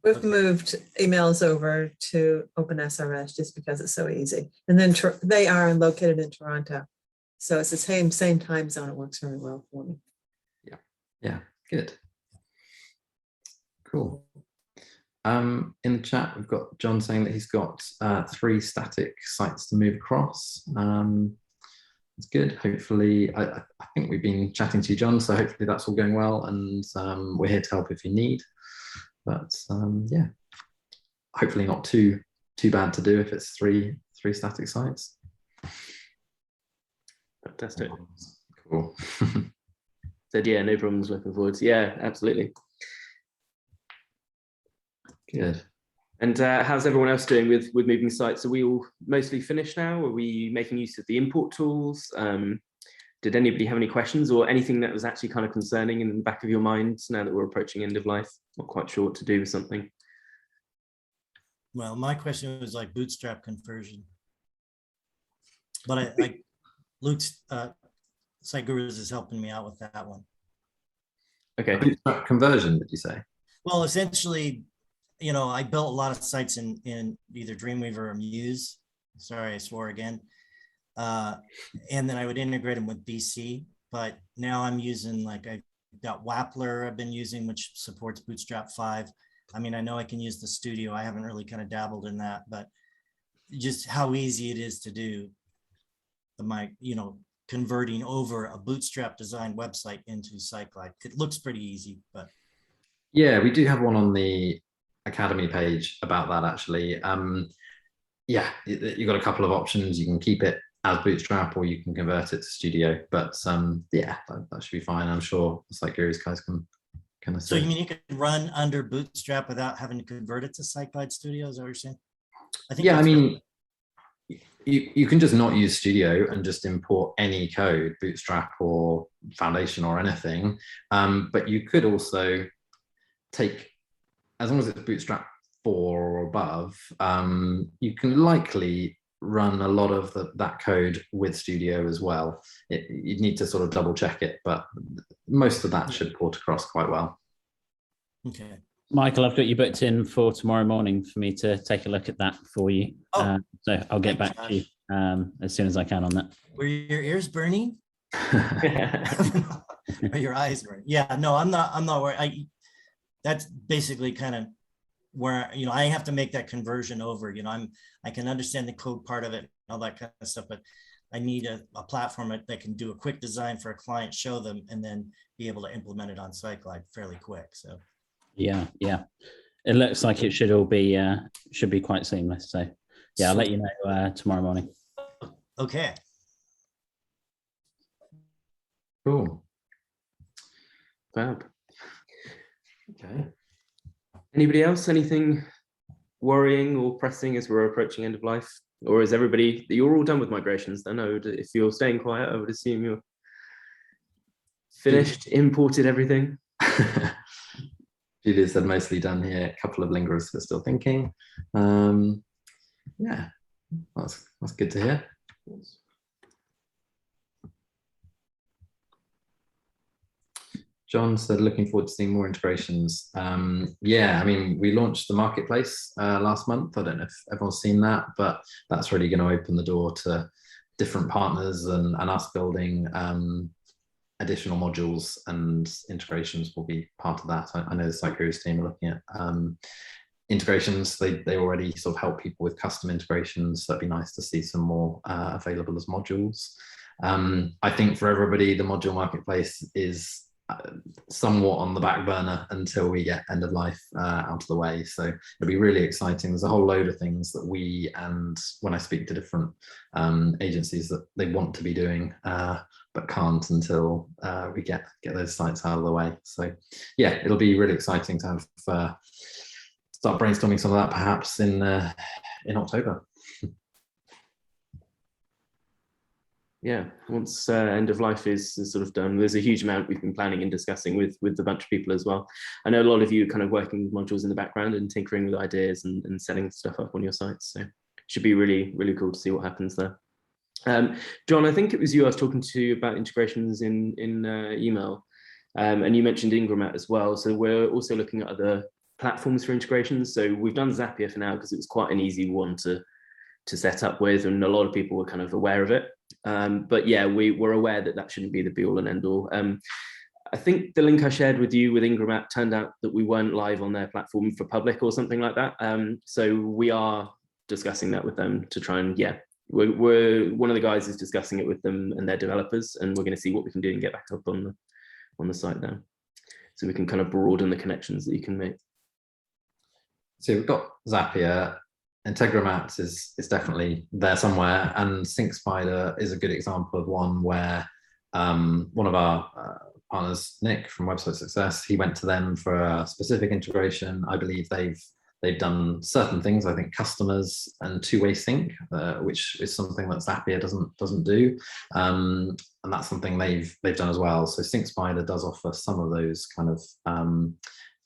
We've moved emails over to OpenSRS just because it's so easy. And then they are located in Toronto. So it's the same time zone. It works very well for me. Yeah, good. Cool. In the chat, we've got John saying that he's got 3 static sites to move across. it's good. Hopefully, I think we've been chatting to you, John, so hopefully that's all going well, and we're here to help if you need. But yeah, hopefully not too bad to do if it's three static sites. Fantastic. Cool. So yeah, no problems. Looking forward to, yeah, absolutely. Good. And how's everyone else doing with moving sites? Are we all mostly finished now? Are we making use of the import tools? Did anybody have any questions or anything that was actually kind of concerning in the back of your mind now that we're approaching end of life? Not quite sure what to do with something. Well, my question was like Bootstrap conversion. But Luke's Site Gurus is helping me out with that one. Okay. Bootstrap conversion, did you say? Well, essentially, you know, I built a lot of sites in either Dreamweaver or Muse. Sorry, I swore again. And then I would integrate them with BC. But now I'm using, like, I've got Wappler I've been using, which supports Bootstrap 5. I mean, I know I can use the studio. I haven't really kind of dabbled in that, but just how easy it is to do converting over a Bootstrap designed website into SiteGlide. It looks pretty easy, but. Yeah, we do have one on the Academy page about that, actually. Yeah, you've got a couple of options. You can keep it as Bootstrap or you can convert it to Studio, but yeah, that should be fine. I'm sure Site Gurus guys can So you mean you could run under Bootstrap without having to convert it to SiteGlide Studio? Is that what you're saying? I think. Yeah, I mean, you can just not use Studio and just import any code, Bootstrap or Foundation or anything. But you could also take, as long as it's Bootstrap 4 or above, you can likely run a lot of that code with Studio as well. You need to sort of double check it, but most of that should port across quite well. Okay. Michael, I've got you booked in for tomorrow morning for me to take a look at that for you. Oh, so I'll get back to you as soon as I can on that. Were your ears burning? Or your eyes burning? Yeah, no, I'm not worried. That's basically kind of where, you know, I have to make that conversion over. You know, I can understand the code part of it and all that kind of stuff, but I need a platform that can do a quick design for a client, show them, and then be able to implement it on SiteGlide fairly quick. So yeah, it looks like it should all be quite seamless. So yeah, I'll let you know tomorrow morning. Okay. Cool. Fab. Okay. Anybody else? Anything worrying or pressing as we're approaching end of life? Or is everybody, you're all done with migrations then? If you're staying quiet, I would assume you're finished, imported everything. Julia said mostly done here. A couple of lingerers are still thinking. Yeah, that's good to hear. John said, looking forward to seeing more integrations. Yeah, I mean, we launched the marketplace last month. I don't know if everyone's seen that, but that's really going to open the door to different partners and us building additional modules, and integrations will be part of that. I know the Site Gurus team are looking at integrations. They already sort of help people with custom integrations. So it'd be nice to see some more available as modules. I think for everybody, the module marketplace is somewhat on the back burner until we get end of life out of the way. So it'll be really exciting. There's a whole load of things that we, and when I speak to different agencies, that they want to be doing but can't until we get those sites out of the way. So yeah, it'll be really exciting to have start brainstorming some of that perhaps in October. Yeah, once end of life is sort of done, there's a huge amount we've been planning and discussing with a bunch of people as well. I know a lot of you are kind of working with modules in the background and tinkering with ideas and setting stuff up on your sites. So it should be really, really cool to see what happens there. John, I think it was you I was talking to about integrations in email, and you mentioned Ingramat as well. So we're also looking at other platforms for integrations. So we've done Zapier for now because it was quite an easy one to set up with, and a lot of people were kind of aware of it. But yeah, we're aware that shouldn't be the be all and end all. I think the link I shared with you with Ingramat turned out that we weren't live on their platform for public or something like that. So we are discussing that with them to try and we're one of the guys is discussing it with them and their developers, and we're going to see what we can do and get back up on the site now, so we can kind of broaden the connections that you can make. So we've got Zapier. Integromat is definitely there somewhere, and SyncSpider is a good example of one where one of our partners, Nick from Website Success, he went to them for a specific integration. I believe they've done certain things. I think customers and two-way sync, which is something that Zapier doesn't do, and that's something they've done as well. So SyncSpider does offer some of those kind of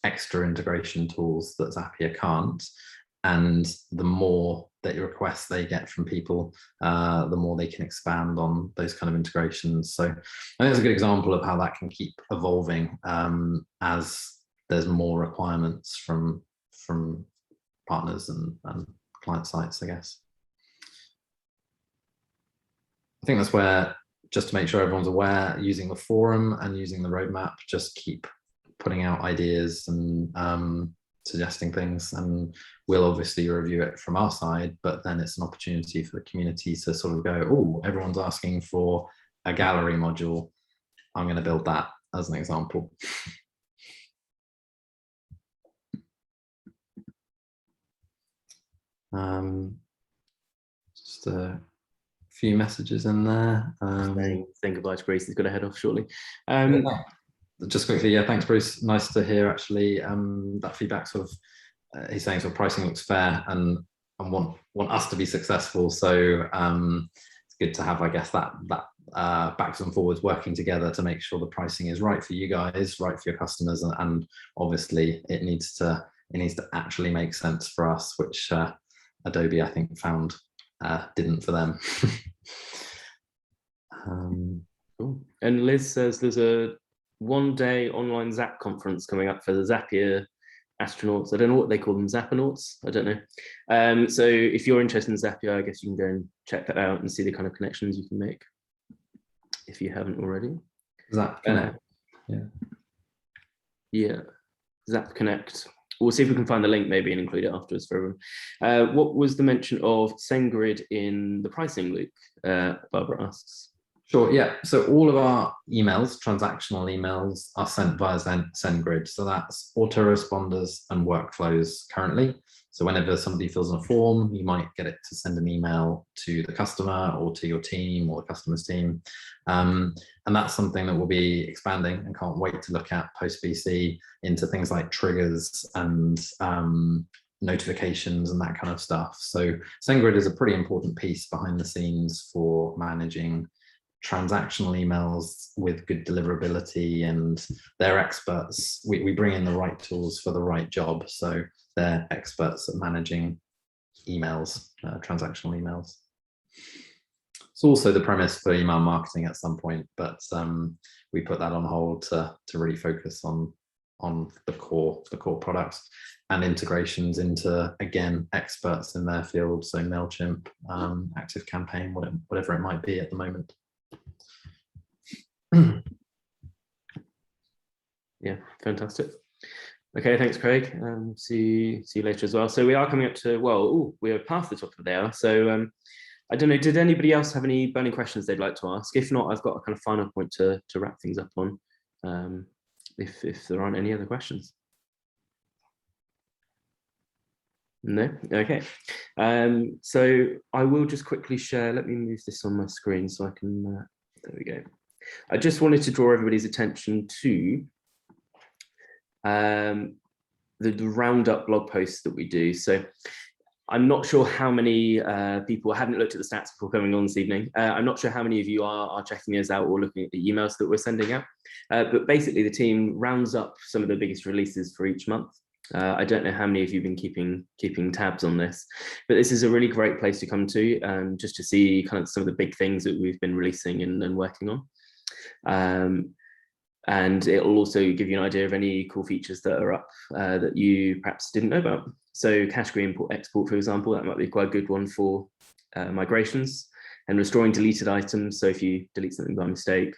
extra integration tools that Zapier can't. And the more that your requests they get from people, the more they can expand on those kind of integrations. So I think that's a good example of how that can keep evolving as there's more requirements from partners and client sites, I guess. I think that's where, just to make sure everyone's aware, using the forum and using the roadmap, just keep putting out ideas and suggesting things, and we'll obviously review it from our side, but then it's an opportunity for the community to sort of go, oh, everyone's asking for a gallery module, I'm going to build that, as an example. Just a few messages in there. Saying goodbye to Grace, he's got to head off shortly. Just quickly, yeah, thanks, Bruce. Nice to hear actually that feedback. Sort of, he's saying sort of pricing looks fair and want us to be successful. So it's good to have, I guess, that backs and forwards working together to make sure the pricing is right for you guys, right for your customers, and obviously it needs to actually make sense for us, which Adobe I think found didn't for them. Cool. And Liz says there's a one-day online Zap conference coming up for the Zapier astronauts. I don't know what they call them, Zapanauts, I don't know. So if you're interested in Zapier, I guess you can go and check that out and see the kind of connections you can make if you haven't already. Zap Connect. Yeah, Zap Connect. We'll see if we can find the link maybe and include it afterwards for everyone. What was the mention of SendGrid in the pricing, Luke? Barbara asks. Sure, yeah. So all of our emails, transactional emails, are sent via SendGrid. So that's autoresponders and workflows currently. So whenever somebody fills in a form, you might get it to send an email to the customer or to your team or the customer's team. And that's something that we'll be expanding and can't wait to look at post-BC into things like triggers and notifications and that kind of stuff. So SendGrid is a pretty important piece behind the scenes for managing transactional emails with good deliverability, and they're experts. We bring in the right tools for the right job, so they're experts at managing emails, transactional emails. It's also the premise for email marketing at some point, but we put that on hold to really focus on the core products and integrations into, again, experts in their field, so MailChimp, ActiveCampaign, whatever it might be at the moment. Yeah, fantastic. Okay, thanks, Craig. See you later as well. So we are coming up to, well, we are past the top of the hour. So I don't know, did anybody else have any burning questions they'd like to ask? If not, I've got a kind of final point to wrap things up on, if there aren't any other questions. No, okay. So I will just quickly share, let me move this on my screen so I can, there we go. I just wanted to draw everybody's attention to the roundup blog posts that we do. So I'm not sure how many people, I haven't looked at the stats before coming on this evening. I'm not sure how many of you are checking us out or looking at the emails that we're sending out. But basically the team rounds up some of the biggest releases for each month. I don't know how many of you have been keeping tabs on this, but this is a really great place to come to just to see kind of some of the big things that we've been releasing and working on. And it will also give you an idea of any cool features that are up that you perhaps didn't know about. So category import export, for example, that might be quite a good one for migrations, and restoring deleted items. So if you delete something by mistake,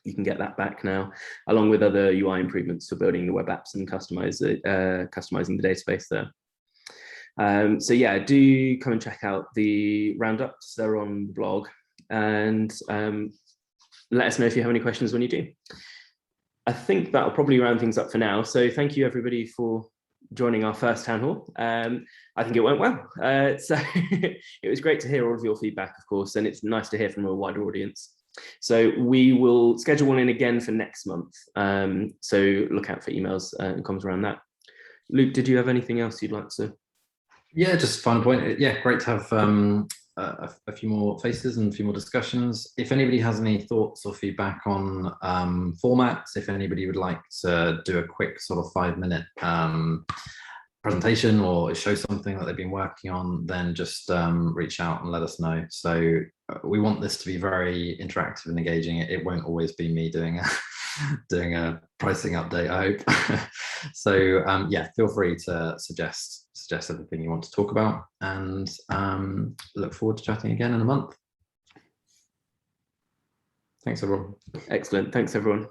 you can get that back now, along with other UI improvements for building the web apps and customizing the database there. So yeah, do come and check out the roundups. They're on the blog, and let us know if you have any questions when you do. I think that'll probably round things up for now. So thank you everybody for joining our first town hall. I think it went well. So it was great to hear all of your feedback, of course, and it's nice to hear from a wider audience. So we will schedule one in again for next month. So look out for emails and comments around that. Luke, did you have anything else you'd like to? Yeah, just final point. Yeah, great to have a few more faces and a few more discussions. If anybody has any thoughts or feedback on formats, if anybody would like to do a quick sort of 5-minute presentation or show something that they've been working on, then just reach out and let us know. So we want this to be very interactive and engaging. It won't always be me doing a pricing update, I hope. So yeah, feel free to suggest everything you want to talk about, and look forward to chatting again in a month. Thanks everyone. Excellent. Thanks everyone.